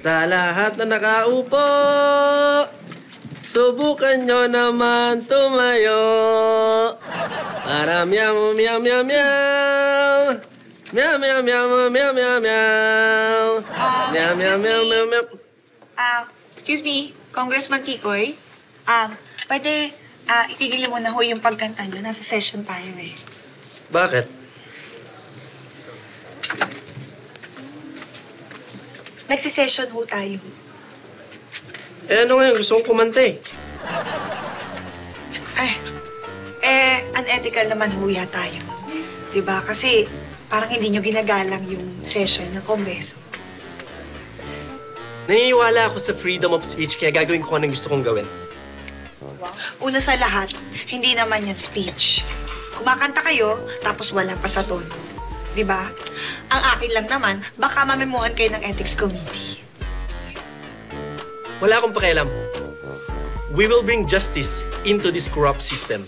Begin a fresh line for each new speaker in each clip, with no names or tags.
Sa lahat na nakaupo, subukan nyo naman tumayo. Para meow, meow, meow, meow. Meow, meow, meow, meow, meow, meow. Meow, meow, meow, meow, meow.
Excuse me, Congressman Kikoy. Pwede itigil mo na ho yung pagkanta nyo. Nasa session tayo eh.
Bakit?
Nagsisession ho tayo.
Eh ano ngayon? Gusto kong kumanta eh.
Unethical naman ho yata yun. Diba? Kasi parang hindi nyo ginagalang yung session ng Kongreso.
Naniniwala ako sa freedom of speech kaya gagawin ko anong gusto kong gawin.
Una sa lahat, hindi naman yan speech. Kumakanta kayo, tapos wala pa sa tono. Diba? Ang akin lang naman, baka mamemuhan kayo ng Ethics Committee.
Wala akong pakialam. We will bring justice into this corrupt system.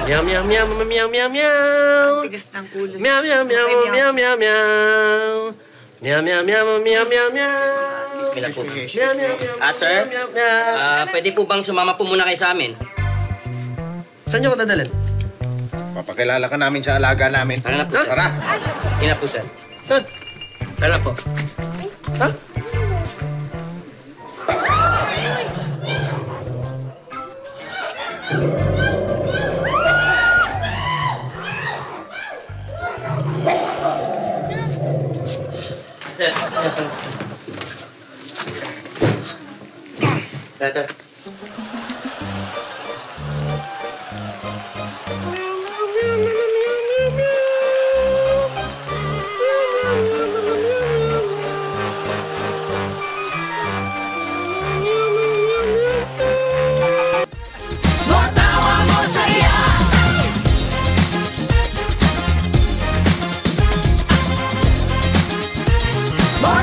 Meow, meow, meow, meow, meow, meow.
Ang tigas ng kulo.
Meow, meow, meow, meow, meow, meow. Meow, meow, meow, meow, meow, meow.
Excuse me. Sir? Pwede po bang sumama po muna kayo sa amin?
Saan niyo ko dadalhin?
Papakilala ka namin sa alaga namin.
Tara na po, sir.
Tara!
Hindi na po, sir.
Doon.
Tara na po.
Ha?
Tara.
More